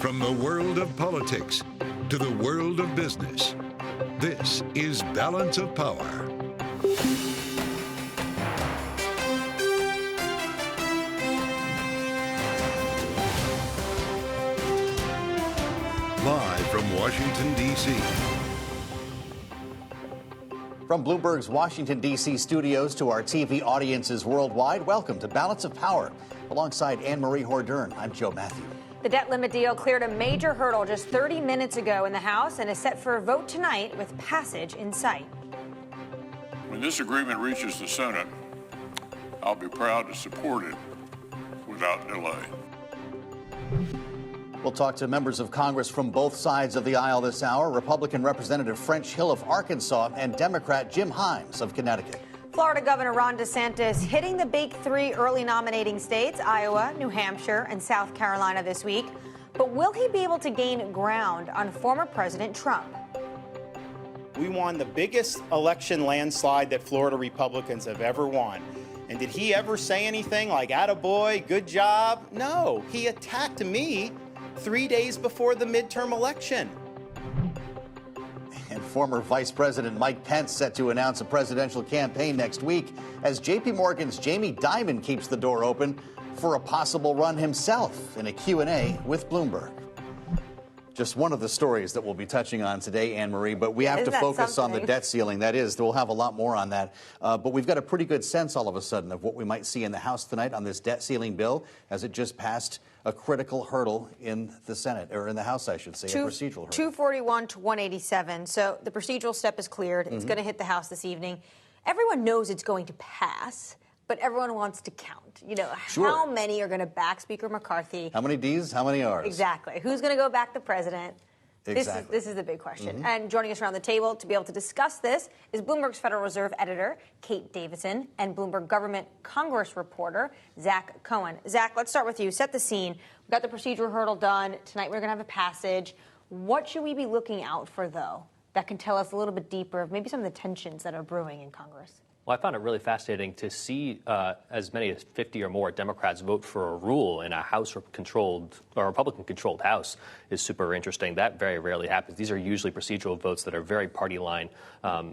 From the world of politics to the world of business, this is Balance of Power. Live from Washington, D.C. From Bloomberg's Washington, D.C. studios to our TV audiences worldwide, welcome to Balance of Power. Alongside Anne-Marie Hordern, I'm Joe Matthew. The debt limit deal cleared a major hurdle just 30 minutes ago in the House and is set for a vote tonight with passage in sight. When this agreement reaches the Senate, I'll be proud to support it without delay. We'll talk to members of Congress from both sides of the aisle this hour. Republican Representative French Hill of Arkansas and Democrat Jim Himes of Connecticut. Florida Governor Ron DeSantis hitting the big three early nominating states, Iowa, New Hampshire, and South Carolina this week. But will he be able to gain ground on former President Trump? We won the biggest election landslide that Florida Republicans have ever won. And did he ever say anything like, attaboy, good job? No, he attacked me 3 days before the midterm election. And former Vice President Mike Pence set to announce a presidential campaign next week as J.P. Morgan's Jamie Dimon keeps the door open for a possible run himself in a Q&A with Bloomberg. Just one of the stories that we'll be touching on today, Anne-Marie, but we have to focus on the debt ceiling. That is, we'll have a lot more on that. But we've got a pretty good sense all of a sudden of what we might see in the House tonight on this debt ceiling bill as it just passed a critical hurdle in the Senate, or in the House, I should say, a procedural hurdle. 241 to 187. So the procedural step is cleared. It's going to hit the House this evening. Everyone knows it's going to pass, but everyone wants to count. You know, how many are going to back Speaker McCarthy? How many D's? How many R's? Exactly. Who's going to go back the president? Exactly. This is the big question. And joining us around the table to be able to discuss this is Bloomberg's Federal Reserve editor, Kate Davidson, and Bloomberg Government Congress reporter, Zach Cohen. Zach, let's start with you. Set the scene. We've got the procedural hurdle done. Tonight we're going to have a passage. What should we be looking out for, though, that can tell us a little bit deeper of maybe some of the tensions that are brewing in Congress? Well, I found it really fascinating to see as many as 50 or more Democrats vote for a rule in a House-controlled or Republican-controlled House is super interesting. That very rarely happens. These are usually procedural votes that are very party line,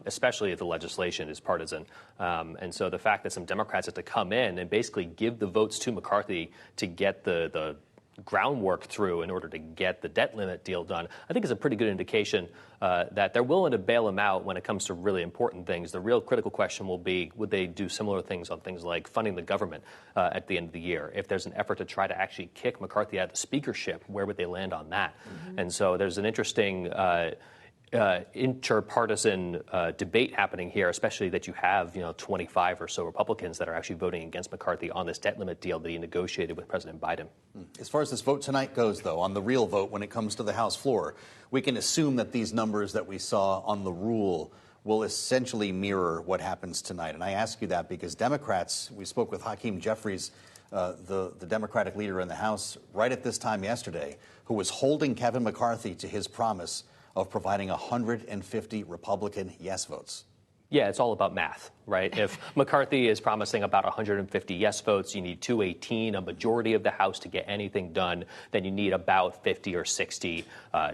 especially if the legislation is partisan. And so the fact that some Democrats have to come in and basically give the votes to McCarthy to get the groundwork through in order to get the debt limit deal done, I think is a pretty good indication that they're willing to bail him out when it comes to really important things. The real critical question will be, would they do similar things on things like funding the government at the end of the year? If there's an effort to try to actually kick McCarthy out of the speakership, where would they land on that? And so there's an interesting interpartisan debate happening here, especially that you have 25 or so Republicans that are actually voting against McCarthy on this debt limit deal that he negotiated with President Biden. As far as this vote tonight goes, though, on the real vote when it comes to the House floor, we can assume that these numbers that we saw on the rule will essentially mirror what happens tonight. And I ask you that because Democrats, we spoke with Hakeem Jeffries, the Democratic leader in the House, right at this time yesterday, who was holding Kevin McCarthy to his promise of providing 150 Republican yes votes. Yeah, it's all about math, right? If McCarthy is promising about 150 yes votes, you need 218, a majority of the House, to get anything done. Then you need about 50 or 60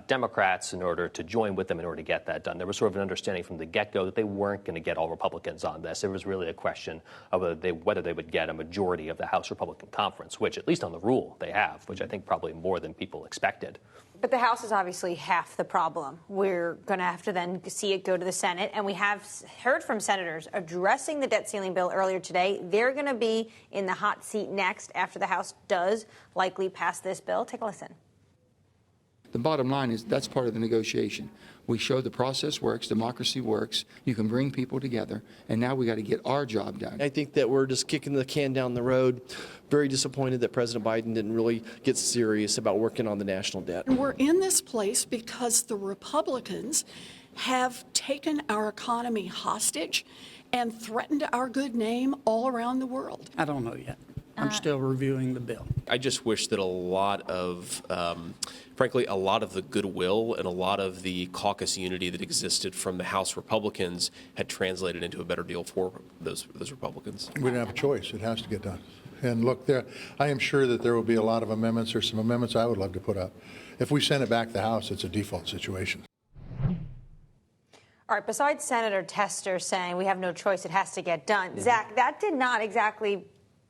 Democrats in order to join with them in order to get that done. There was sort of an understanding from the get-go that they weren't going to get all Republicans on this. It was really a question of whether they would get a majority of the House Republican Conference, which, at least on the rule, they have, which I think probably more than people expected. But the House is obviously half the problem. We're going to have to then see it go to the Senate. And we have heard from senators addressing the debt ceiling bill earlier today. They're going to be in the hot seat next after the House does likely pass this bill. Take a listen. The bottom line is that's part of the negotiation. We show the process works, democracy works, you can bring people together, and now we got to get our job done. I think that we're just kicking the can down the road. Very disappointed that President Biden didn't really get serious about working on the national debt. We're in this place because the Republicans have taken our economy hostage and threatened our good name all around the world. I don't know yet. I'm still reviewing the bill. I just wish that a lot of, frankly, a lot of the goodwill and a lot of the caucus unity that existed from the House Republicans had translated into a better deal for those Republicans. We don't have a choice. It has to get done. And look, I am sure that there will be a lot of amendments, or some amendments I would love to put up. If we send it back to the House, it's a default situation. All right, besides Senator Tester saying we have no choice, it has to get done, Zach, that did not exactly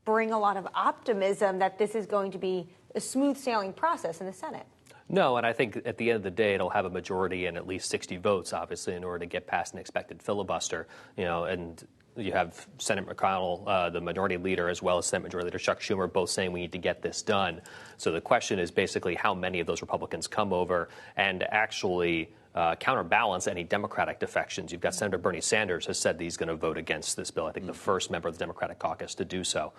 bring a lot of optimism that this is going to be a smooth sailing process in the Senate. No, and I think at the end of the day, it'll have a majority and at least 60 votes, obviously, in order to get past an expected filibuster, and you have Senate McConnell, the majority leader, as well as Senate Majority Leader Chuck Schumer, both saying we need to get this done. So the question is basically how many of those Republicans come over and actually counterbalance any Democratic defections. You've got Senator Bernie Sanders has said that he's going to vote against this bill. I think the first member of the Democratic caucus to do so.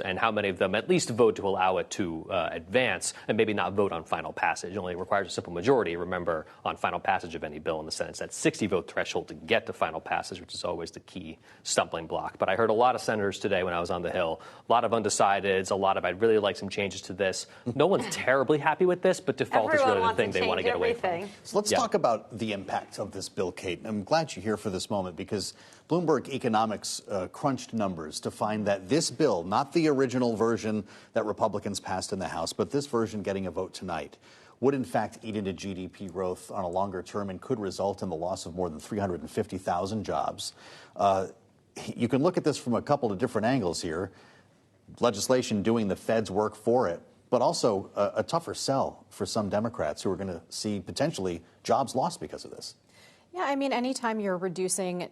And how many of them at least vote to allow it to advance and maybe not vote on final passage. It only requires a simple majority, remember, on final passage of any bill in the Senate. It's that 60-vote threshold to get to final passage, which is always the key stumbling block. But I heard a lot of senators today when I was on the Hill, a lot of undecideds, a lot of I'd really like some changes to this. No one's terribly happy with this, but default is really the thing they want to get away from. So let's talk about the impact of this bill, Kate. I'm glad you're here for this moment because Bloomberg Economics crunched numbers to find that this bill, not the original version that Republicans passed in the House, but this version getting a vote tonight, would in fact eat into GDP growth on a longer term and could result in the loss of more than 350,000 jobs. You can look at this from a couple of different angles here. Legislation doing the Fed's work for it, but also a tougher sell for some Democrats who are going to see potentially jobs lost because of this. Yeah, I mean, anytime you're reducing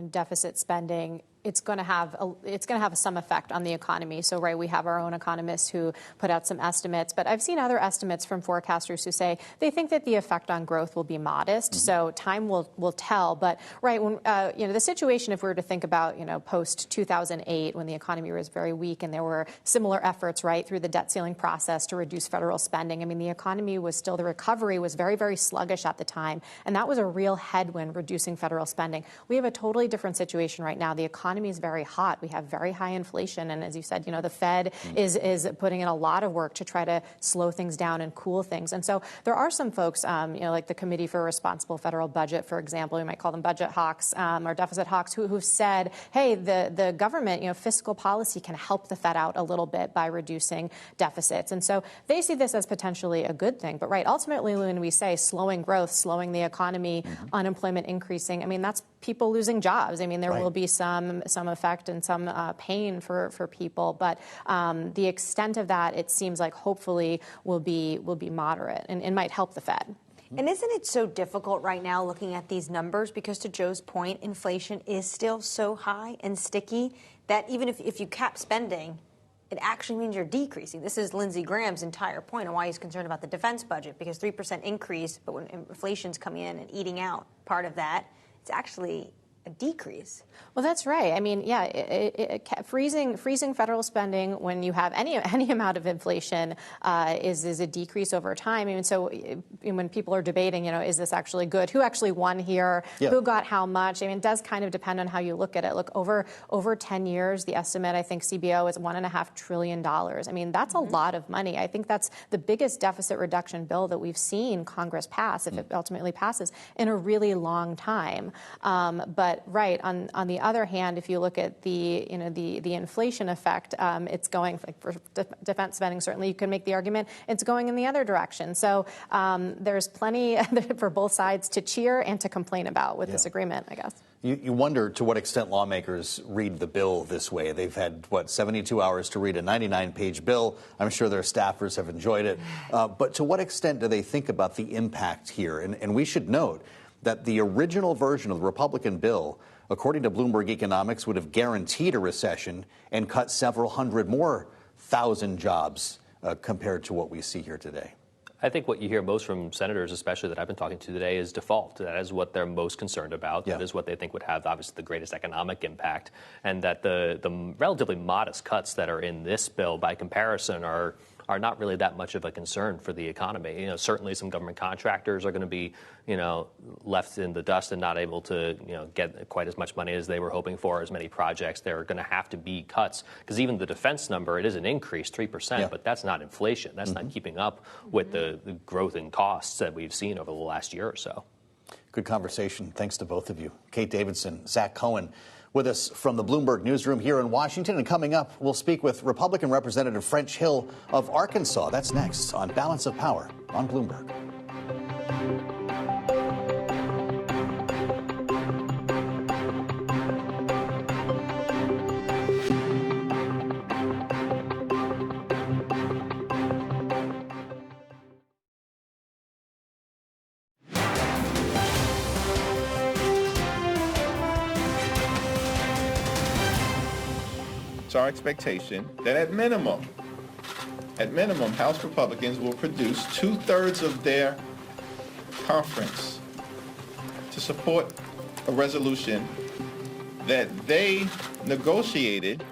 deficit spending, it's going to have some effect on the economy. So, right, we have our own economists who put out some estimates, but I've seen other estimates from forecasters who say they think that the effect on growth will be modest. So time will tell. But right, when the situation, if we were to think about post 2008, when the economy was very weak and there were similar efforts right through the debt ceiling process to reduce federal spending. I mean, the economy was still, the recovery was very, very sluggish at the time, and that was a real headwind, reducing federal spending. We have a totally different situation right now. The economy is very hot. We have very high inflation. And as you said, the Fed is putting in a lot of work to try to slow things down and cool things. And so there are some folks, like the Committee for a Responsible Federal Budget, for example, you might call them budget hawks or deficit hawks, who've said, hey, the government, fiscal policy can help the Fed out a little bit by reducing deficits. And so they see this as potentially a good thing. But right, ultimately, when we say slowing growth, slowing the economy, unemployment increasing, I mean, that's people losing jobs. I mean, there will be some effect and some pain for people, but the extent of that, it seems like hopefully will be moderate and might help the Fed. And isn't it so difficult right now looking at these numbers? Because to Joe's point, inflation is still so high and sticky that even if you cap spending, it actually means you're decreasing. This is Lindsey Graham's entire point on why he's concerned about the defense budget, because 3% increase, but when inflation's coming in and eating out part of that, it's actually a decrease. Well, that's right. I mean, freezing federal spending when you have any amount of inflation is a decrease over time. I mean, so when people are debating, is this actually good? Who actually won here? Yeah. Who got how much? I mean, it does kind of depend on how you look at it. Look, over 10 years, the estimate, I think, CBO is $1.5 trillion. I mean, that's a lot of money. I think that's the biggest deficit reduction bill that we've seen Congress pass, if it ultimately passes, in a really long time. But right, on the other hand, if you look at the inflation effect, it's going, like, for defense spending, certainly you can make the argument it's going in the other direction. So there's plenty for both sides to cheer and to complain about with this agreement, I guess. You wonder to what extent lawmakers read the bill this way. They've had, 72 hours to read a 99-page bill. I'm sure their staffers have enjoyed it. But to what extent do they think about the impact here? And we should note that the original version of the Republican bill, according to Bloomberg Economics, would have guaranteed a recession and cut several hundred more thousand jobs compared to what we see here today. I think what you hear most from senators, especially that I've been talking to today, is default. That is what they're most concerned about. That is what they think would have, obviously, the greatest economic impact. And that the relatively modest cuts that are in this bill, by comparison, are not really that much of a concern for the economy. Certainly some government contractors are going to be, left in the dust and not able to, get quite as much money as they were hoping for, as many projects. There are going to have to be cuts, because even the defense number, it is an increase, 3%, but that's not inflation. That's not keeping up with the growth in costs that we've seen over the last year or so. Good conversation. Thanks to both of you. Kate Davidson, Zach Cohen. With us from the Bloomberg newsroom here in Washington. And coming up, we'll speak with Republican Representative French Hill of Arkansas. That's next on Balance of Power on Bloomberg. It's our expectation that at minimum, House Republicans will produce 2/3 of their conference to support a resolution that they negotiated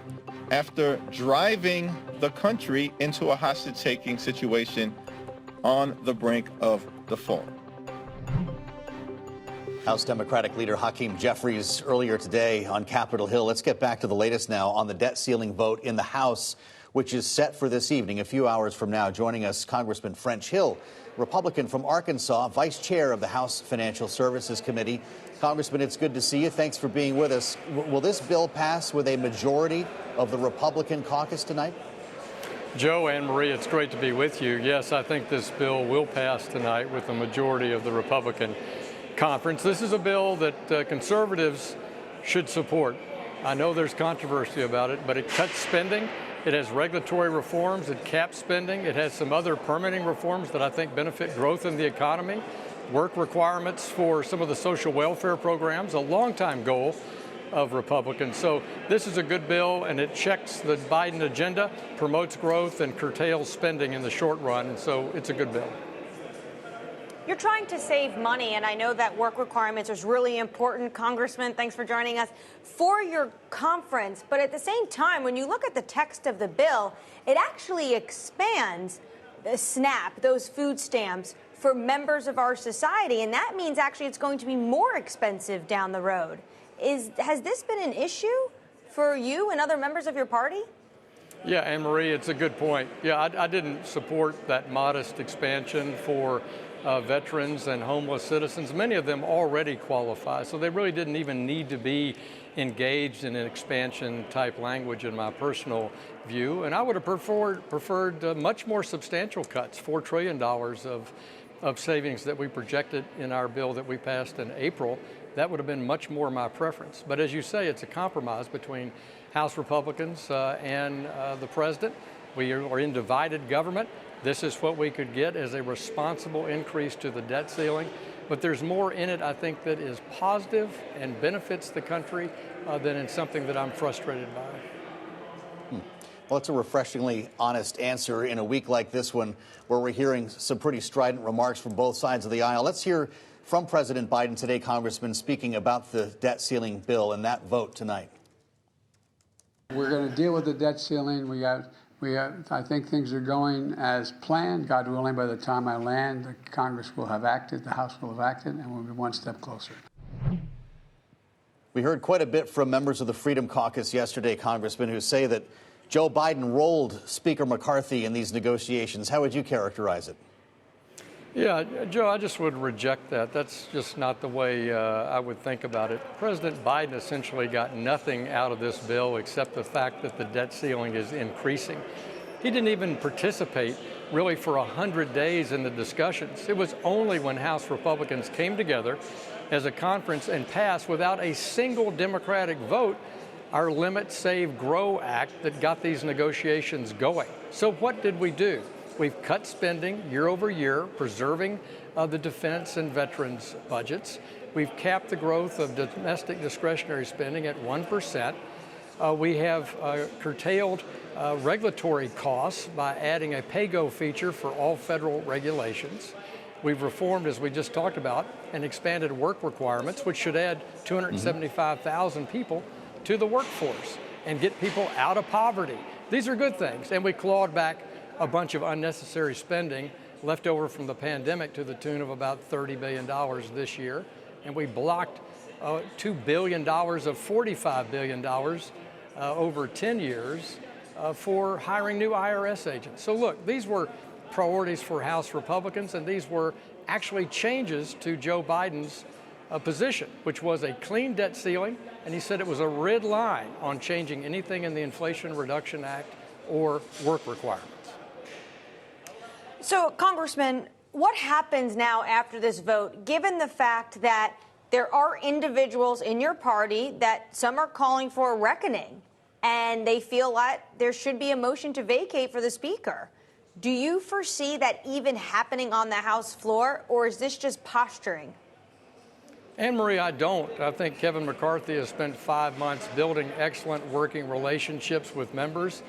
after driving the country into a hostage-taking situation on the brink of default. House Democratic leader Hakeem Jeffries earlier today on Capitol Hill. Let's get back to the latest now on the debt ceiling vote in the House, which is set for this evening, a few hours from now. Joining us, Congressman French Hill, Republican from Arkansas, Vice Chair of the House Financial Services Committee. Congressman, it's good to see you. Thanks for being with us. Will this bill pass with a majority of the Republican caucus tonight? Joe, Anne Marie, it's great to be with you. Yes, I think this bill will pass tonight with a majority of the Republican conference. This is a bill that conservatives should support. I know there's controversy about it, but it cuts spending. It has regulatory reforms. It caps spending. It has some other permitting reforms that I think benefit growth in the economy, work requirements for some of the social welfare programs, a longtime goal of Republicans. So this is a good bill, and it checks the Biden agenda, promotes growth, and curtails spending in the short run. And so it's a good bill. You're trying to save money, and I know that work requirements is really important. Congressman, thanks for joining us for your conference. But at the same time, when you look at the text of the bill, it actually expands the SNAP, those food stamps, for members of our society. And that means actually it's going to be more expensive down the road. Has this been an issue for you and other members of your party? Yeah, Anne Marie, it's a good point. Yeah, I didn't support that modest expansion for veterans and homeless citizens. Many of them already qualify, so they really didn't even need to be engaged in an expansion type language in my personal view. And I would have preferred much more substantial cuts, $4 trillion of savings that we projected in our bill that we passed in April. That would have been much more my preference. But as you say, it's a compromise between House Republicans and the president. We are in divided government. This is what we could get as a responsible increase to the debt ceiling. But there's more in it, I think, that is positive and benefits the country than in something that I'm frustrated by. Well, it's a refreshingly honest answer in a week like this one, where we're hearing some pretty strident remarks from both sides of the aisle. Let's hear from President Biden today, Congressman, speaking about the debt ceiling bill and that vote tonight. We're going to deal with the debt ceiling. I think things are going as planned. God willing, by the time I land, the Congress will have acted, the House will have acted, and we'll be one step closer. We heard quite a bit from members of the Freedom Caucus yesterday, Congressman, who say that Joe Biden rolled Speaker McCarthy in these negotiations. How would you characterize it? Yeah, Joe, I just would reject that. That's just not the way I would think about it. President Biden essentially got nothing out of this bill except the fact that the debt ceiling is increasing. He didn't even participate really for 100 days in the discussions. It was only when House Republicans came together as a conference and passed without a single Democratic vote our Limit, Save, Grow Act that got these negotiations going. So what did we do? We've cut spending year over year, preserving the defense and veterans budgets. We've capped the growth of domestic discretionary spending at 1%. We have curtailed regulatory costs by adding a pay-go feature for all federal regulations. We've reformed, as we just talked about, and expanded work requirements, which should add 275,000 people to the workforce and get people out of poverty. These are good things. And we clawed back a bunch of unnecessary spending left over from the pandemic to the tune of about $30 billion this year. And we blocked $2 billion of $45 billion over 10 years for hiring new IRS agents. So look, these were priorities for House Republicans, and these were actually changes to Joe Biden's position, which was a clean debt ceiling, and he said it was a red line on changing anything in the Inflation Reduction Act or work requirements. So, Congressman, what happens now after this vote, given the fact that there are individuals in your party that some are calling for a reckoning, and they feel like there should be a motion to vacate for the Speaker? Do you foresee that even happening on the House floor, or is this just posturing? Anne Marie, I don't. I think Kevin McCarthy has spent 5 months building excellent working relationships with members.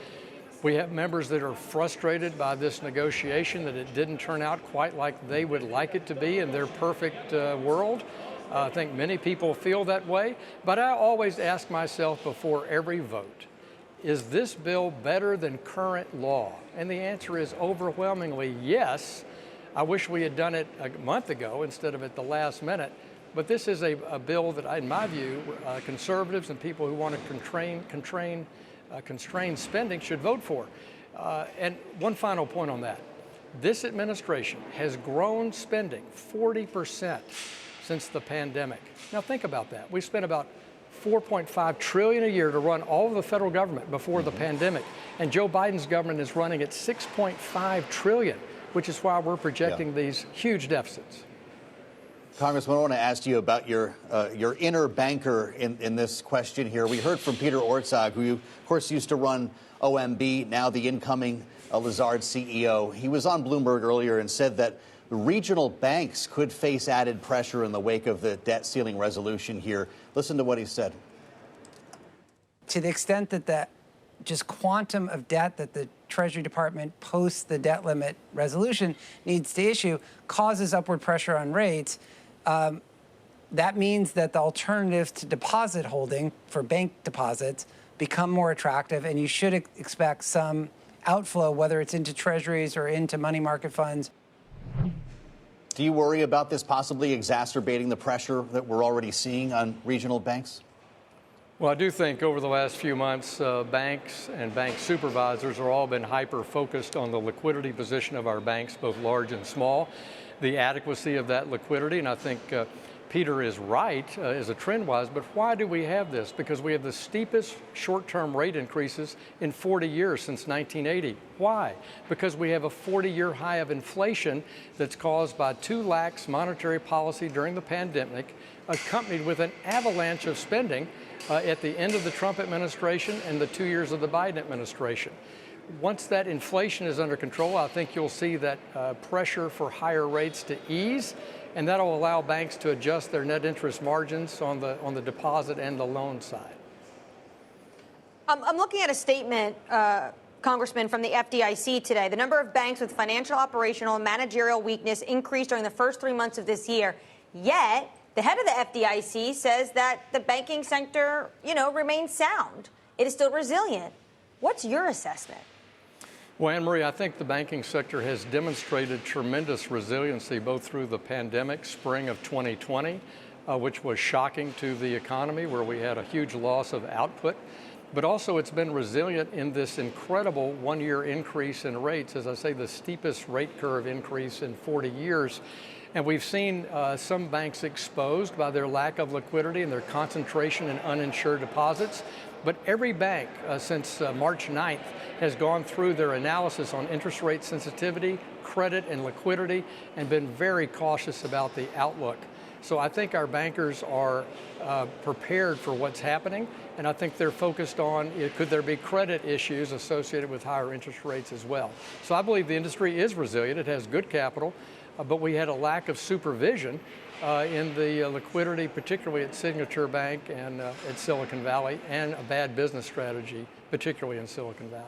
We have members that are frustrated by this negotiation, that it didn't turn out quite like they would like it to be in their perfect world. I think many people feel that way, but I always ask myself before every vote, is this bill better than current law? And the answer is overwhelmingly yes. I wish we had done it a month ago instead of at the last minute. But this is a bill that, in my view, conservatives and people who want to constrain spending should vote for. And one final point on that. This administration has grown spending 40% since the pandemic. Now think about that. We spent about $4.5 trillion a year to run all of the federal government before the pandemic. And Joe Biden's government is running at $6.5 trillion, which is why we're projecting these huge deficits. Congressman, I want to ask you about your inner banker in this question here. We heard from Peter Orszag, who, of course, used to run OMB, now the incoming Lazard CEO. He was on Bloomberg earlier and said that regional banks could face added pressure in the wake of the debt ceiling resolution here. Listen to what he said. To the extent that the just quantum of debt that the Treasury Department post the debt limit resolution needs to issue causes upward pressure on rates. That means that the alternatives to deposit holding for bank deposits become more attractive, and you should expect some outflow, whether it's into treasuries or into money market funds. Do you worry about this possibly exacerbating the pressure that we're already seeing on regional banks? Well, I do think over the last few months, banks and bank supervisors have all been hyper-focused on the liquidity position of our banks, both large and small, the adequacy of that liquidity. And I think Peter is right as a trend-wise, but why do we have this? Because we have the steepest short-term rate increases in 40 years since 1980. Why? Because we have a 40-year high of inflation that's caused by too lax monetary policy during the pandemic, accompanied with an avalanche of spending at the end of the Trump administration and the 2 years of the Biden administration. Once that inflation is under control, I think you'll see that pressure for higher rates to ease, and that'll allow banks to adjust their net interest margins on the deposit and the loan side. I'm looking at a statement, Congressman, from the FDIC today. The number of banks with financial, operational, and managerial weakness increased during the first 3 months of this year. Yet, the head of the FDIC says that the banking sector, remains sound. It is still resilient. What's your assessment? Well, Anne Marie, I think the banking sector has demonstrated tremendous resiliency both through the pandemic, spring of 2020, which was shocking to the economy, where we had a huge loss of output. But also it's been resilient in this incredible one-year increase in rates, as I say, the steepest rate curve increase in 40 years. And we've seen some banks exposed by their lack of liquidity and their concentration in uninsured deposits. But every bank since March 9th has gone through their analysis on interest rate sensitivity, credit, and liquidity, and been very cautious about the outlook. So I think our bankers are prepared for what's happening, and I think they're focused on could there be credit issues associated with higher interest rates as well. So I believe the industry is resilient. It has good capital, but we had a lack of supervision in the liquidity, particularly at Signature Bank and at Silicon Valley, and a bad business strategy, particularly in Silicon Valley.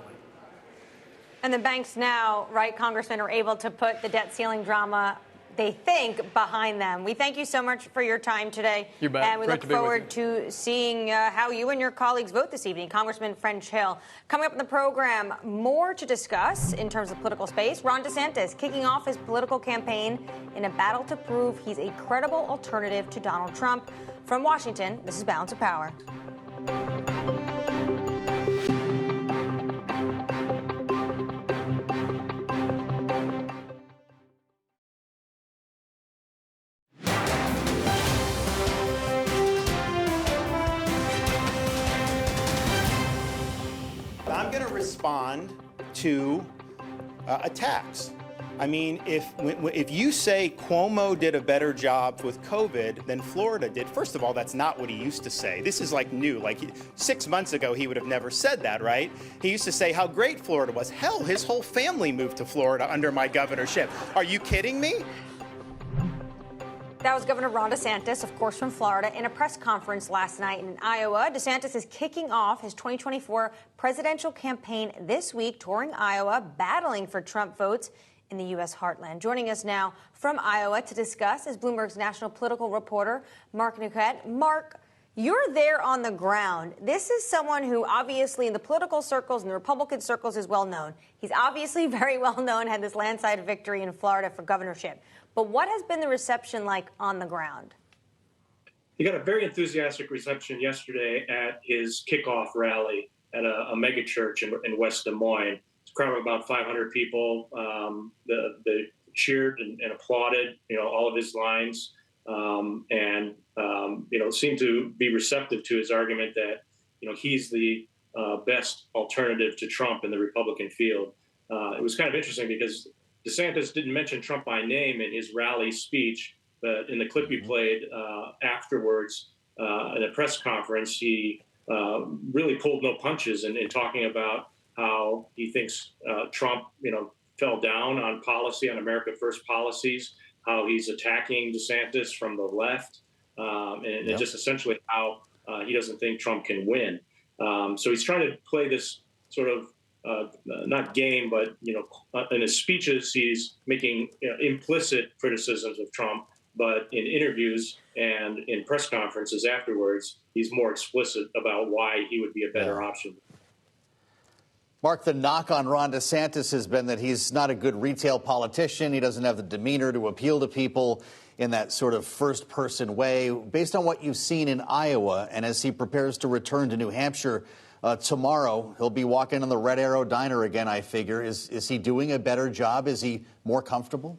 And the banks now, right, Congressman, are able to put the debt ceiling drama, they think, behind them. We thank you so much for your time today. You bet. And we Great look forward to seeing how you and your colleagues vote this evening. Congressman French Hill. Coming up in the program, more to discuss in terms of political space. Ron DeSantis kicking off his political campaign in a battle to prove he's a credible alternative to Donald Trump. From Washington, this is Balance of Power. respond to attacks. I mean, if you say Cuomo did a better job with COVID than Florida did, first of all, that's not what he used to say. This is like new. Like 6 months ago, he would have never said that, right? He used to say how great Florida was. Hell, his whole family moved to Florida under my governorship. Are you kidding me? That was Governor Ron DeSantis, of course, from Florida. In a press conference last night in Iowa, DeSantis is kicking off his 2024 presidential campaign this week, touring Iowa, battling for Trump votes in the U.S. heartland. Joining us now from Iowa to discuss is Bloomberg's national political reporter, Mark Niquette. Mark, you're there on the ground. This is someone who obviously in the political circles and the Republican circles is well known. He's obviously very well known, had this landslide victory in Florida for governorship. But what has been the reception like on the ground? He got a very enthusiastic reception yesterday at his kickoff rally at a mega church in West Des Moines. It's a crowd of about 500 people. They cheered and applauded, all of his lines, and seemed to be receptive to his argument that, he's the best alternative to Trump in the Republican field. It was kind of interesting because DeSantis didn't mention Trump by name in his rally speech, but in the clip he played afterwards in a press conference, he really pulled no punches in talking about how he thinks Trump, fell down on policy, on America First policies, how he's attacking DeSantis from the left, and just essentially how he doesn't think Trump can win. So he's trying to play this sort of not game, but in his speeches, he's making implicit criticisms of Trump. But in interviews and in press conferences afterwards, he's more explicit about why he would be a better option. Mark, the knock on Ron DeSantis has been that he's not a good retail politician. He doesn't have the demeanor to appeal to people in that sort of first-person way. Based on what you've seen in Iowa, and as he prepares to return to New Hampshire tomorrow, he'll be walking in the Red Arrow Diner again, I figure. Is he doing a better job? Is he more comfortable?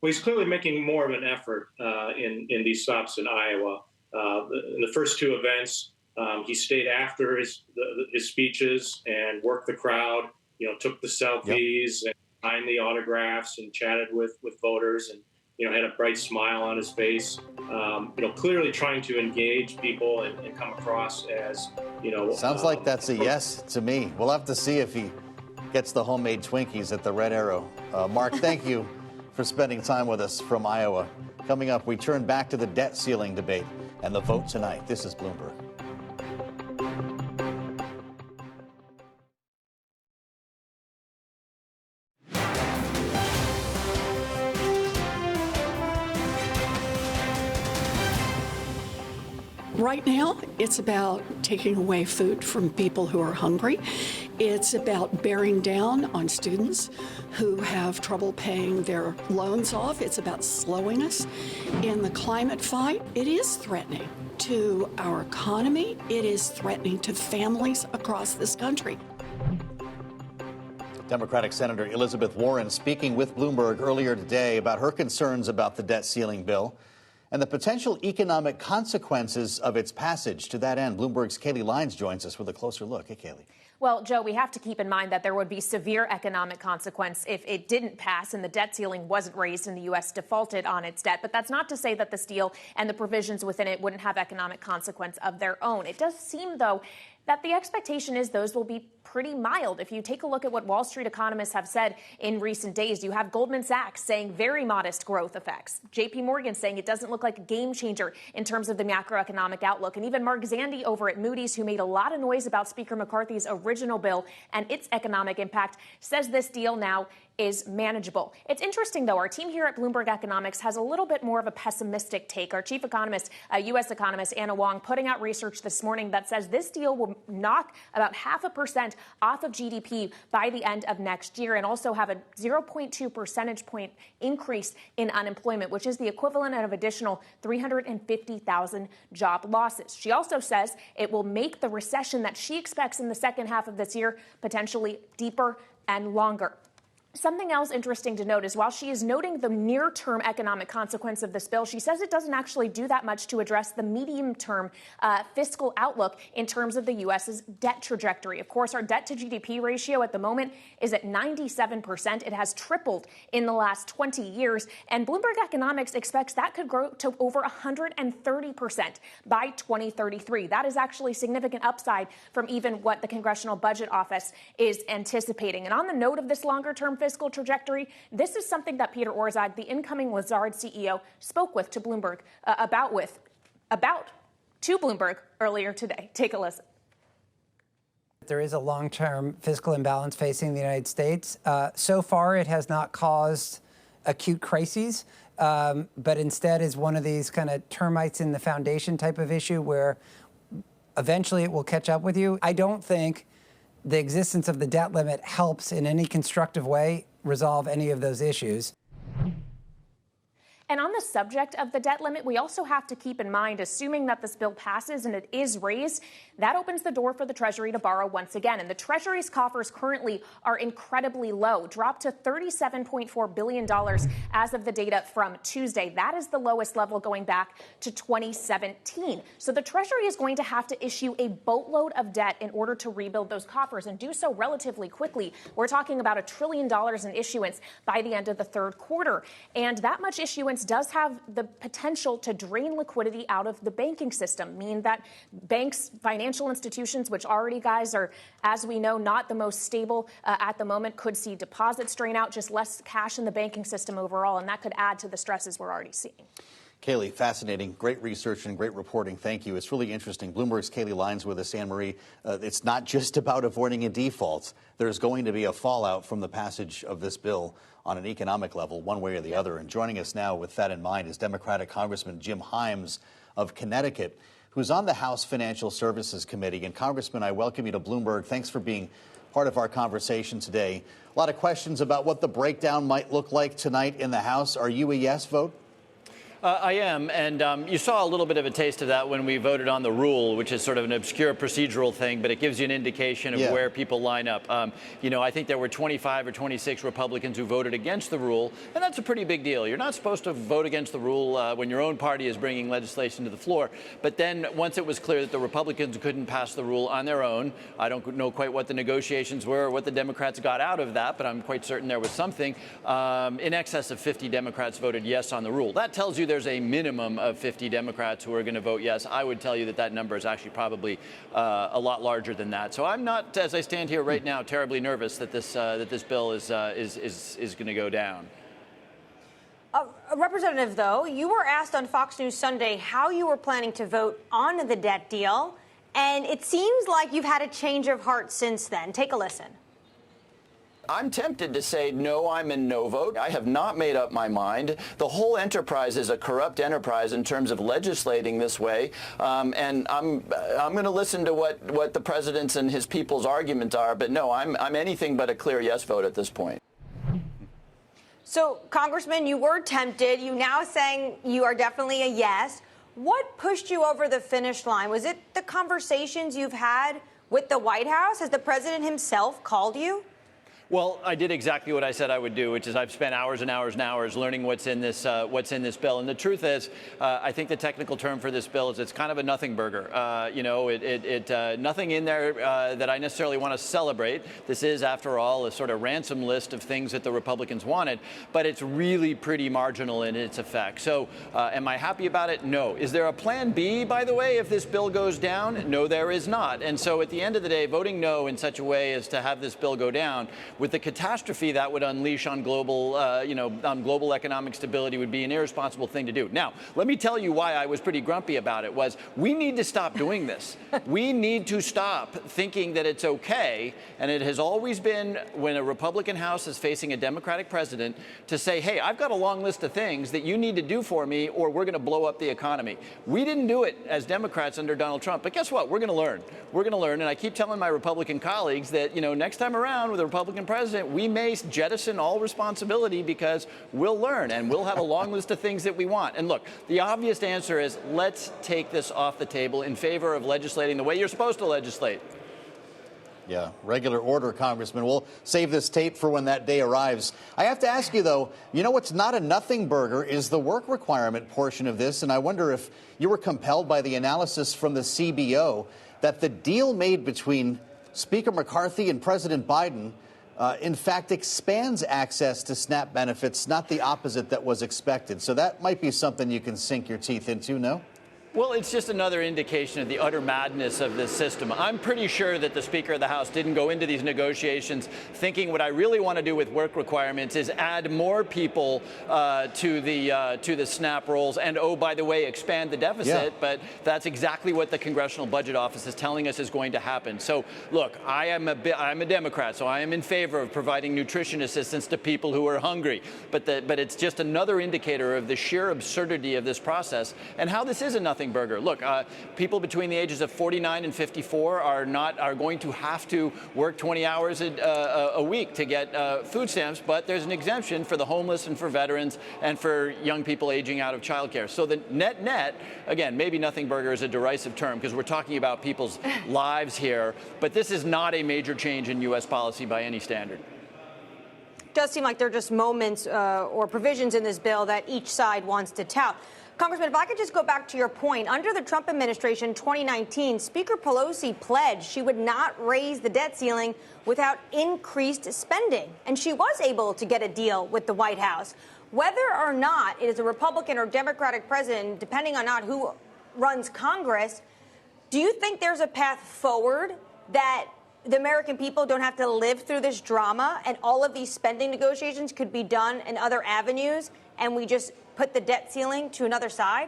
Well, he's clearly making more of an effort in these stops in Iowa. In the first two events, he stayed after his speeches and worked the crowd, took the selfies and signed the autographs and chatted with voters and, had a bright smile on his face, clearly trying to engage people and come across as, Sounds like that's a yes to me. We'll have to see if he gets the homemade Twinkies at the Red Arrow. Mark, thank you for spending time with us from Iowa. Coming up, we turn back to the debt ceiling debate and the vote tonight. This is Bloomberg. Right now, it's about taking away food from people who are hungry. It's about bearing down on students who have trouble paying their loans off. It's about slowing us in the climate fight. It is threatening to our economy. It is threatening to families across this country. Democratic Senator Elizabeth Warren speaking with Bloomberg earlier today about her concerns about the debt ceiling bill and the potential economic consequences of its passage. To that end, Bloomberg's Kayleigh Lyons joins us with a closer look. Hey, Kayleigh. Well, Joe, we have to keep in mind that there would be severe economic consequence if it didn't pass and the debt ceiling wasn't raised and the U.S. defaulted on its debt. But that's not to say that this deal and the provisions within it wouldn't have economic consequence of their own. It does seem, though, that the expectation is those will be pretty mild. If you take a look at what Wall Street economists have said in recent days, you have Goldman Sachs saying very modest growth effects. JP Morgan saying it doesn't look like a game changer in terms of the macroeconomic outlook. And even Mark Zandi over at Moody's, who made a lot of noise about Speaker McCarthy's original bill and its economic impact, says this deal now is manageable. It's interesting, though. Our team here at Bloomberg Economics has a little bit more of a pessimistic take. Our chief economist, U.S. economist Anna Wong, putting out research this morning that says this deal will knock about 0.5% off of GDP by the end of next year and also have a 0.2 percentage point increase in unemployment, which is the equivalent of additional 350,000 job losses. She also says it will make the recession that she expects in the second half of this year potentially deeper and longer. Something else interesting to note is while she is noting the near-term economic consequence of this bill, she says it doesn't actually do that much to address the medium-term fiscal outlook in terms of the U.S.'s debt trajectory. Of course, our debt-to-GDP ratio at the moment is at 97%. It has tripled in the last 20 years, and Bloomberg Economics expects that could grow to over 130% by 2033. That is actually significant upside from even what the Congressional Budget Office is anticipating. And on the note of this longer-term fiscal trajectory, this is something that Peter Orszag, the incoming Lazard CEO, spoke with to Bloomberg to Bloomberg earlier today. Take a listen. There is a long-term fiscal imbalance facing the United States. So far, it has not caused acute crises, but instead is one of these kind of termites in the foundation type of issue where eventually it will catch up with you. I don't think the existence of the debt limit helps in any constructive way resolve any of those issues. And on the subject of the debt limit, we also have to keep in mind, assuming that this bill passes and it is raised, that opens the door for the Treasury to borrow once again. And the Treasury's coffers currently are incredibly low, dropped to $37.4 billion as of the data from Tuesday. That is the lowest level going back to 2017. So the Treasury is going to have to issue a boatload of debt in order to rebuild those coffers and do so relatively quickly. We're talking about $1 trillion in issuance by the end of the third quarter. And that much issuance does have the potential to drain liquidity out of the banking system, mean that banks, financial institutions, which already, guys, are, as we know, not the most stable at the moment, could see deposits drain out, just less cash in the banking system overall, and that could add to the stresses we're already seeing. Kayleigh, fascinating. Great research and great reporting. Thank you. It's really interesting. Bloomberg's Kayleigh Lyons with us. Anne-Marie, it's not just about avoiding a default. There's going to be a fallout from the passage of this bill on an economic level, one way or the other. And joining us now with that in mind is Democratic Congressman Jim Himes of Connecticut, who's on the House Financial Services Committee. And Congressman, I welcome you to Bloomberg. Thanks for being part of our conversation today. A lot of questions about what the breakdown might look like tonight in the House. Are you a yes vote? I am, and you saw a little bit of a taste of that when we voted on the rule, which is sort of an obscure procedural thing, but it gives you an indication of where people line up. You know, I think there were 25 or 26 Republicans who voted against the rule, and that's a pretty big deal. You're not supposed to vote against the rule when your own party is bringing legislation to the floor. But then once it was clear that the Republicans couldn't pass the rule on their own, I don't know quite what the negotiations were or what the Democrats got out of that, but I'm quite certain there was something. In excess of 50 Democrats voted yes on the rule. That tells you there's a minimum of 50 Democrats who are going to vote yes. I would tell you that that number is actually probably a lot larger than that. So I'm not, as I stand here right now, terribly nervous that this bill is going to go down. Representative, though, you were asked on Fox News Sunday how you were planning to vote on the debt deal, and it seems like you've had a change of heart since then. Take a listen. I'm tempted to say, no, I'm in no vote. I have not made up my mind. The whole enterprise is a corrupt enterprise in terms of legislating this way. And I'm going to listen to what the president's and his people's arguments are. But no, I'm anything but a clear yes vote at this point. So, Congressman, you were tempted. You now saying you are definitely a yes. What pushed you over the finish line? Was it the conversations you've had with the White House? Has the president himself called you? Well, I did exactly what I said I would do, which is I've spent hours and hours and hours learning what's in this bill. And the truth is, I think the technical term for this bill is it's kind of a nothing burger. You know, nothing in there that I necessarily want to celebrate. This is, after all, a sort of ransom list of things that the Republicans wanted, but it's really pretty marginal in its effect. So am I happy about it? No. Is there a plan B, by the way, if this bill goes down? No, there is not. And so at the end of the day, voting no in such a way as to have this bill go down with the catastrophe that would unleash on global, on global economic stability would be an irresponsible thing to do. Now, let me tell you why I was pretty grumpy about it was we need to stop doing this. We need to stop thinking that it's okay, and it has always been when a Republican House is facing a Democratic president to say, hey, I've got a long list of things that you need to do for me or we're going to blow up the economy. We didn't do it as Democrats under Donald Trump, but guess what? We're going to learn. We're going to learn, and I keep telling my Republican colleagues that, you know, next time around with a Republican president, we may jettison all responsibility because we'll learn and we'll have a long list of things that we want. And look, the obvious answer is let's take this off the table in favor of legislating the way you're supposed to legislate. Yeah, regular order, Congressman. We'll save this tape for when that day arrives. I have to ask you, though, you know what's not a nothing burger is the work requirement portion of this, and I wonder if you were compelled by the analysis from the CBO that the deal made between Speaker McCarthy and President Biden in fact expands access to SNAP benefits, not the opposite that was expected. So that might be something you can sink your teeth into, no? Well, it's just another indication of the utter madness of this system. I'm pretty sure that the Speaker of the House didn't go into these negotiations thinking what I really want to do with work requirements is add more people to the SNAP rolls and, oh, by the way, expand the deficit. Yeah. But that's exactly what the Congressional Budget Office is telling us is going to happen. So, look, I'm a Democrat, so I am in favor of providing nutrition assistance to people who are hungry. But it's just another indicator of the sheer absurdity of this process and how this is a nothing burger. Look, people between the ages of 49 and 54 are going to have to work 20 hours a week to get food stamps, but there's an exemption for the homeless and for veterans and for young people aging out of childcare. So the net, again, maybe nothing burger is a derisive term because we're talking about people's lives here, but this is not a major change in U.S. policy by any standard. It does seem like there are just moments or provisions in this bill that each side wants to tout. Congressman, if I could just go back to your point, under the Trump administration 2019, Speaker Pelosi pledged she would not raise the debt ceiling without increased spending. And she was able to get a deal with the White House. Whether or not it is a Republican or Democratic president, depending on not who runs Congress, do you think there's a path forward that the American people don't have to live through this drama and all of these spending negotiations could be done in other avenues and we just put the debt ceiling to another side?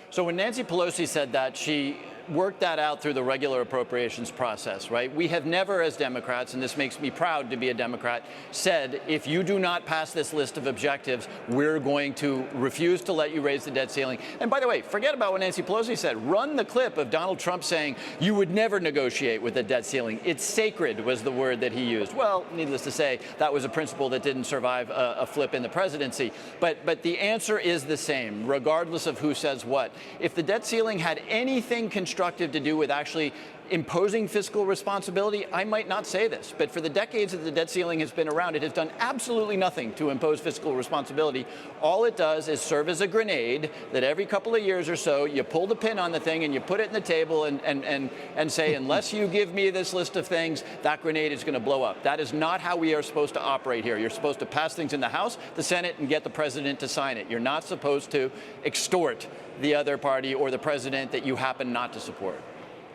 So when Nancy Pelosi said that, she worked that out through the regular appropriations process, right? We have never, as Democrats, and this makes me proud to be a Democrat, said if you do not pass this list of objectives, we're going to refuse to let you raise the debt ceiling. And by the way, forget about what Nancy Pelosi said. Run the clip of Donald Trump saying you would never negotiate with the debt ceiling. It's sacred was the word that he used. Well, needless to say, that was a principle that didn't survive a flip in the presidency. But the answer is the same, regardless of who says what. If the debt ceiling had anything constructive to do with actually imposing fiscal responsibility, I might not say this, but for the decades that the debt ceiling has been around, it has done absolutely nothing to impose fiscal responsibility. All it does is serve as a grenade that every couple of years or so, you pull the pin on the thing and you put it in the table and say, unless you give me this list of things, that grenade is going to blow up. That is not how we are supposed to operate here. You're supposed to pass things in the House, the Senate, and get the president to sign it. You're not supposed to extort the other party or the president that you happen not to support.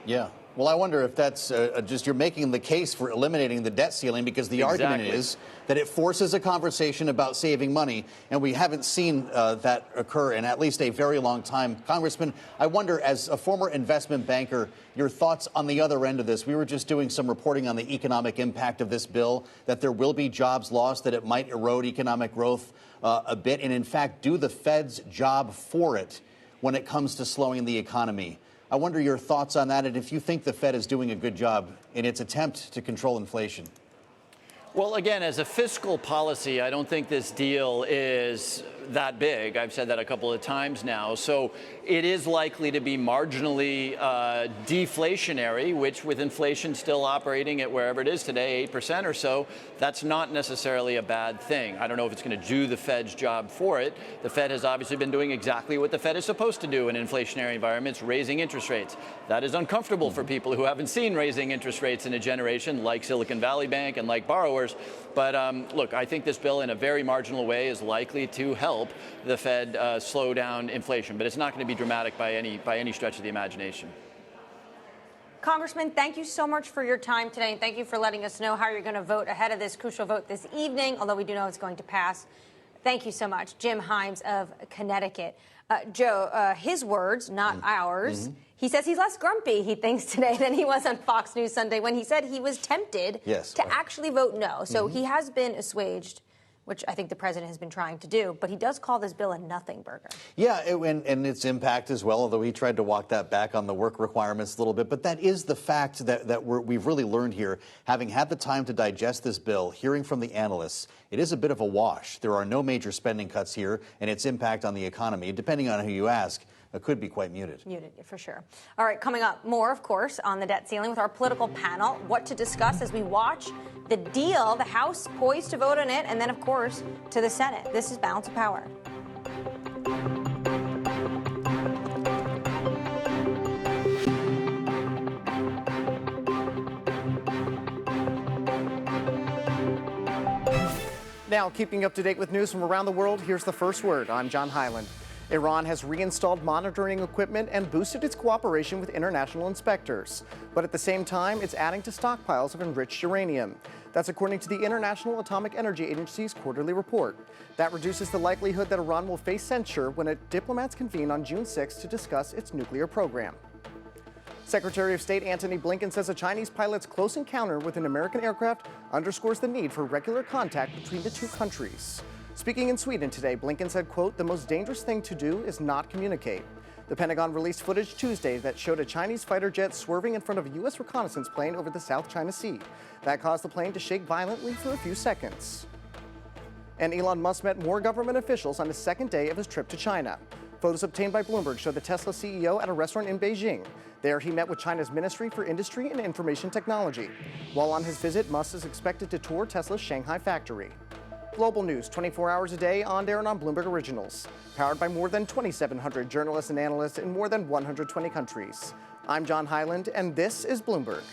Yeah. Well, I wonder if that's just you're making the case for eliminating the debt ceiling because the argument is that it forces a conversation about saving money, and we haven't seen that occur in at least a very long time. Congressman, I wonder, as a former investment banker, your thoughts on the other end of this. We were just doing some reporting on the economic impact of this bill, that there will be jobs lost, that it might erode economic growth a bit, and in fact do the Fed's job for it when it comes to slowing the economy. I wonder your thoughts on that and if you think the Fed is doing a good job in its attempt to control inflation. Well, again, as a fiscal policy, I don't think this deal is that big. I've said that a couple of times now. So it is likely to be marginally deflationary, which with inflation still operating at wherever it is today, 8% or so, that's not necessarily a bad thing. I don't know if it's going to do the Fed's job for it. The Fed has obviously been doing exactly what the Fed is supposed to do in inflationary environments, raising interest rates. That is uncomfortable for people who haven't seen raising interest rates in a generation, like Silicon Valley Bank and like borrowers. But look, I think this bill in a very marginal way is likely to help the Fed slow down inflation, but it's not going to be dramatic by any stretch of the imagination. Congressman, thank you so much for your time today, and thank you for letting us know how you're going to vote ahead of this crucial vote this evening, although we do know it's going to pass. Thank you so much. Jim Himes of Connecticut. Joe, his words, not ours. He says he's less grumpy, he thinks, today than he was on Fox News Sunday when he said he was tempted to actually vote no. So he has been assuaged, which I think the president has been trying to do. But he does call this bill a nothing burger. Yeah, and its impact as well, although he tried to walk that back on the work requirements a little bit. But that is the fact that we've really learned here, having had the time to digest this bill, hearing from the analysts, it is a bit of a wash. There are no major spending cuts here, and its impact on the economy, depending on who you ask, could be quite muted. Muted, for sure. All right, coming up, more, of course, on the debt ceiling with our political panel. What to discuss as we watch the deal, the House poised to vote on it, and then, of course, to the Senate. This is Balance of Power. Now, keeping up to date with news from around the world, here's the first word. I'm John Hyland. Iran has reinstalled monitoring equipment and boosted its cooperation with international inspectors. But at the same time, it's adding to stockpiles of enriched uranium. That's according to the International Atomic Energy Agency's quarterly report. That reduces the likelihood that Iran will face censure when diplomats convene on June 6 to discuss its nuclear program. Secretary of State Antony Blinken says a Chinese pilot's close encounter with an American aircraft underscores the need for regular contact between the two countries. Speaking in Sweden today, Blinken said, quote, "The most dangerous thing to do is not communicate." The Pentagon released footage Tuesday that showed a Chinese fighter jet swerving in front of a U.S. reconnaissance plane over the South China Sea. That caused the plane to shake violently for a few seconds. And Elon Musk met more government officials on the second day of his trip to China. Photos obtained by Bloomberg show the Tesla CEO at a restaurant in Beijing. There, he met with China's Ministry for Industry and Information Technology. While on his visit, Musk is expected to tour Tesla's Shanghai factory. Global news 24 hours a day on air and on Bloomberg Originals. Powered by more than 2,700 journalists and analysts in more than 120 countries. I'm John Hyland, and this is Bloomberg.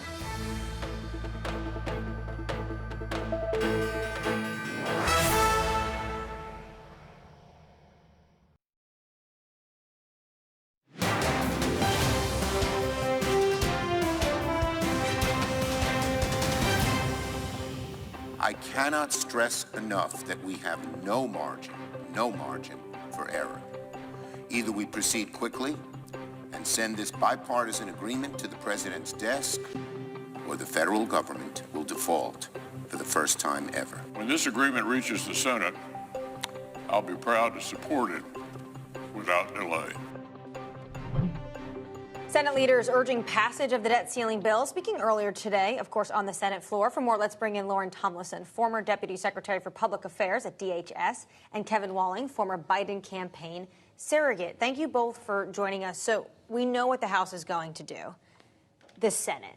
I cannot stress enough that we have no margin for error. Either we proceed quickly and send this bipartisan agreement to the president's desk, or the federal government will default for the first time ever. When this agreement reaches the Senate, I'll be proud to support it without delay. Senate leaders urging passage of the debt ceiling bill. Speaking earlier today, of course, on the Senate floor. For more, let's bring in Lauren Tomlinson, former Deputy Secretary for Public Affairs at DHS, and Kevin Walling, former Biden campaign surrogate. Thank you both for joining us. So we know what the House is going to do. The Senate.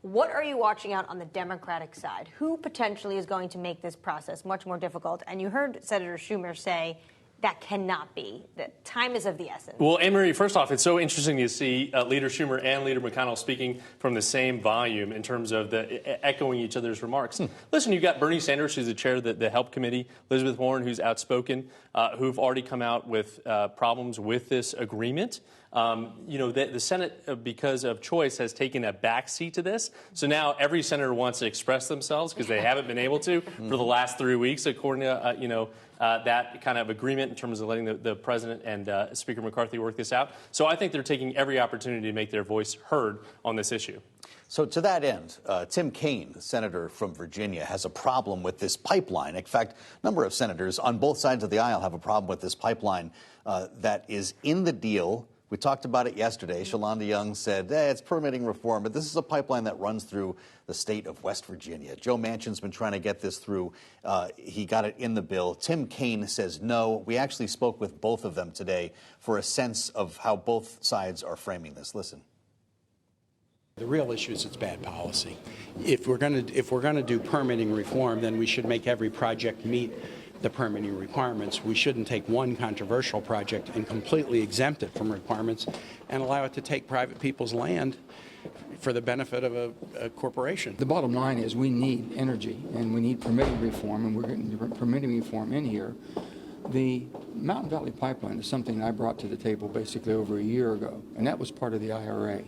What are you watching out on the Democratic side? Who potentially is going to make this process much more difficult? And you heard Senator Schumer say that cannot be. That time is of the essence. Well, Anne-Marie, first off, it's so interesting to see Leader Schumer and Leader McConnell speaking from the same volume in terms of echoing each other's remarks. Listen, you've got Bernie Sanders, who's the chair of the HELP committee, Elizabeth Warren, who's outspoken, who've already come out with problems with this agreement. The Senate, because of choice, has taken a backseat to this. So now every senator wants to express themselves because they haven't been able to for the last 3 weeks, according to, that kind of agreement in terms of letting the president and Speaker McCarthy work this out. So I think they're taking every opportunity to make their voice heard on this issue. So to that end, Tim Kaine, the senator from Virginia, has a problem with this pipeline. In fact, a number of senators on both sides of the aisle have a problem with this pipeline that is in the deal. We talked about it yesterday. Shalonda Young said, it's permitting reform, but this is a pipeline that runs through the state of West Virginia. Joe Manchin's been trying to get this through. He got it in the bill. Tim Kaine says no. We actually spoke with both of them today for a sense of how both sides are framing this. Listen. The real issue is it's bad policy. If we're going to do permitting reform, then we should make every project meet the permitting requirements. We shouldn't take one controversial project and completely exempt it from requirements and allow it to take private people's land for the benefit of a corporation. The bottom line is we need energy and we need permitting reform, and we're getting permitting reform in here. The Mountain Valley Pipeline is something I brought to the table basically over a year ago, and that was part of the IRA.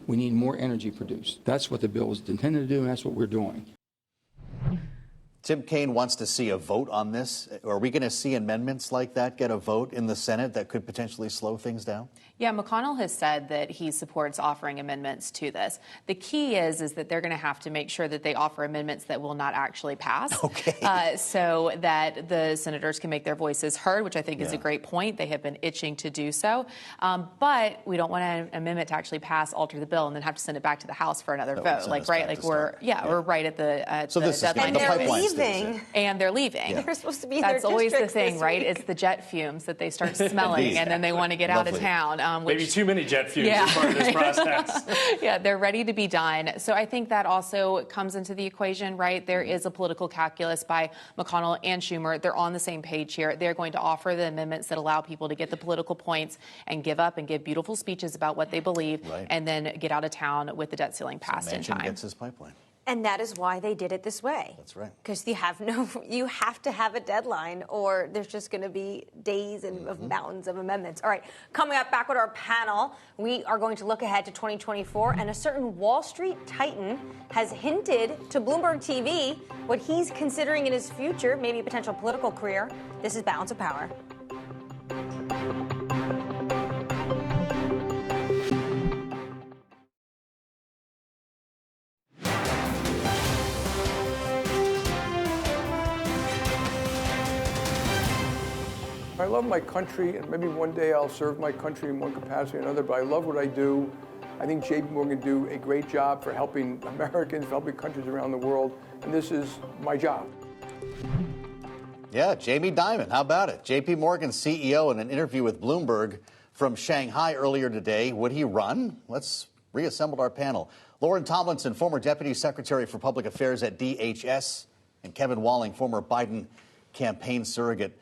We need more energy produced. That's what the bill is intended to do, and that's what we're doing. Tim Kaine wants to see a vote on this. Are we going to see amendments like that get a vote in the Senate that could potentially slow things down? Yeah, McConnell has said that he supports offering amendments to this. The key is that they're going to have to make sure that they offer amendments that will not actually pass, so that the senators can make their voices heard, which I think is a great point. They have been itching to do so. But we don't want an amendment to actually pass, alter the bill, and then have to send it back to the House for another vote. Like, right? Like we're right at the so this deadline. Is the and they're pipeline leaving. And they're leaving. Yeah. They're supposed to be That's their always the districts thing, this right? week. It's the jet fumes that they start smelling, and then they want to get out of town. Maybe too many jet fumes as part of this process. Yeah, they're ready to be done. So I think that also comes into the equation, right? There is a political calculus by McConnell and Schumer. They're on the same page here. They're going to offer the amendments that allow people to get the political points and give up and give beautiful speeches about what they believe, and then get out of town with the debt ceiling passed in time. Gets his pipeline. And that is why they did it this way. That's right. Because you have to have a deadline, or there's just going to be days and of mountains of amendments. All right, coming up, back with our panel, we are going to look ahead to 2024, and a certain Wall Street titan has hinted to Bloomberg TV what he's considering in his future, maybe a potential political career. This is Balance of Power. I love my country, and maybe one day I'll serve my country in one capacity or another, but I love what I do. I think JP Morgan do a great job for helping Americans, for helping countries around the world, and this is my job. Yeah, Jamie Dimon, how about it? JP Morgan's CEO in an interview with Bloomberg from Shanghai earlier today. Would he run? Let's reassemble our panel. Lauren Tomlinson, former Deputy Secretary for Public Affairs at DHS, and Kevin Walling, former Biden campaign surrogate.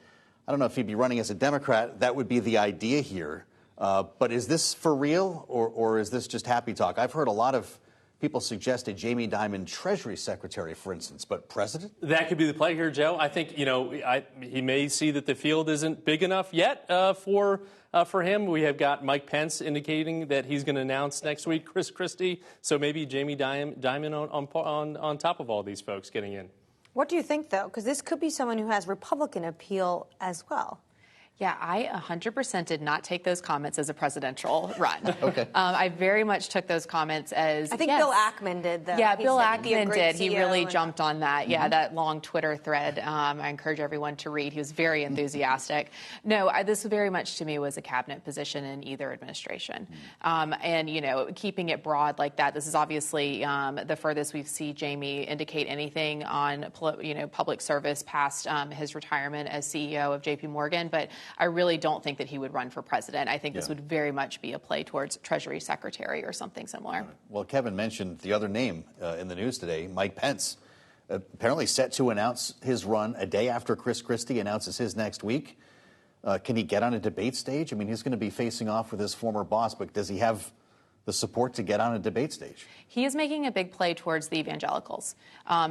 I don't know if he'd be running as a Democrat. That would be the idea here. But is this for real, or is this just happy talk? I've heard a lot of people suggest a Jamie Dimon Treasury Secretary, for instance, but president? That could be the play here, Joe. I think, he may see that the field isn't big enough yet for him. We have got Mike Pence indicating that he's going to announce next week Chris Christie. So maybe Jamie Dimon on top of all these folks getting in. What do you think, though? Because this could be someone who has Republican appeal as well. Yeah, I 100% did not take those comments as a presidential run. Okay. I very much took those comments as, I think Bill Ackman did, though. Yeah, He Bill said he'd be a Ackman great did. He CEO really and- jumped on that. Yeah, that long Twitter thread. I encourage everyone to read. He was very enthusiastic. No, this very much to me was a cabinet position in either administration. And, keeping it broad like that, this is obviously the furthest we've seen Jamie indicate anything on, public service past his retirement as CEO of JP Morgan. But I really don't think that he would run for president. I think this would very much be a play towards Treasury Secretary or something similar. Well, Kevin mentioned the other name in the news today, Mike Pence, apparently set to announce his run a day after Chris Christie announces his next week. Can he get on a debate stage? I mean, he's going to be facing off with his former boss, but does he have the support to get on a debate stage? He is making a big play towards the evangelicals,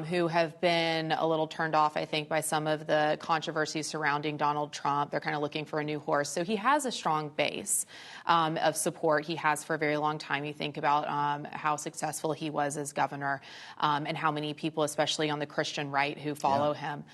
who have been a little turned off, I think, by some of the controversies surrounding Donald Trump. They're kind of looking for a new horse. So he has a strong base of support. He has for a very long time. You think about how successful he was as governor and how many people, especially on the Christian right, who follow him.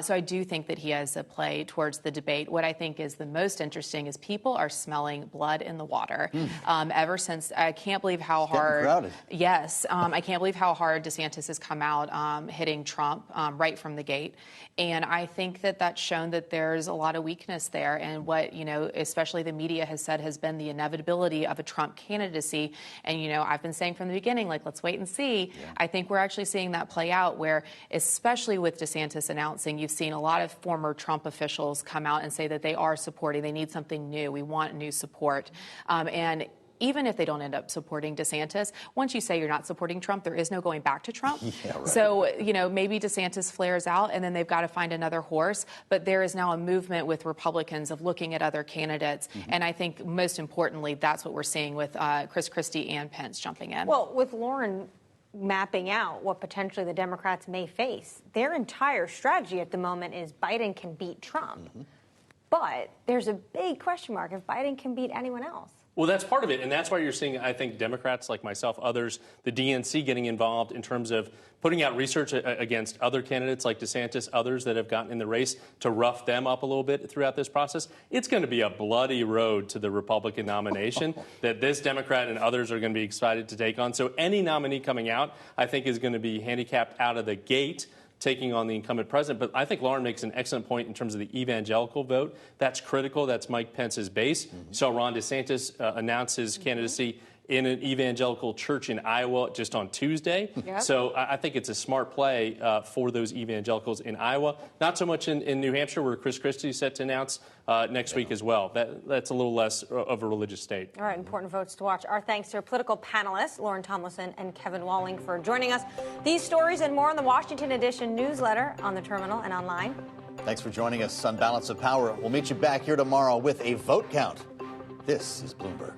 So I do think that he has a play towards the debate. What I think is the most interesting is people are smelling blood in the water. Ever since, I can't believe how hard. Crowded. Yes, I can't believe how hard DeSantis has come out hitting Trump right from the gate. And I think that that's shown that there's a lot of weakness there. And what, especially the media has said has been the inevitability of a Trump candidacy. And, I've been saying from the beginning, let's wait and see. Yeah. I think we're actually seeing that play out where, especially with DeSantis announcing, you've seen a lot of former Trump officials come out and say that they are supporting. They need something new. We want new support. And even if they don't end up supporting DeSantis, once you say you're not supporting Trump, there is no going back to Trump. Yeah, right. So, maybe DeSantis flares out and then they've got to find another horse. But there is now a movement with Republicans of looking at other candidates. And I think most importantly, that's what we're seeing with Chris Christie and Pence jumping in. Well, with Lauren mapping out what potentially the Democrats may face, their entire strategy at the moment is Biden can beat Trump. But there's a big question mark if Biden can beat anyone else. Well, that's part of it, and that's why you're seeing, I think, Democrats like myself, others, the DNC getting involved in terms of putting out research against other candidates like DeSantis, others that have gotten in the race to rough them up a little bit throughout this process. It's going to be a bloody road to the Republican nomination that this Democrat and others are going to be excited to take on. So any nominee coming out, I think, is going to be handicapped out of the gate, taking on the incumbent president. But I think Lauren makes an excellent point in terms of the evangelical vote. That's critical. That's Mike Pence's base. You saw Ron DeSantis announce his candidacy in an evangelical church in Iowa just on Tuesday. Yep. So I think it's a smart play for those evangelicals in Iowa. Not so much in New Hampshire, where Chris Christie is set to announce next week as well. That's a little less of a religious state. All right, important votes to watch. Our thanks to our political panelists, Lauren Tomlinson and Kevin Walling, for joining us. These stories and more in the Washington Edition newsletter, on the terminal and online. Thanks for joining us on Balance of Power. We'll meet you back here tomorrow with a vote count. This is Bloomberg.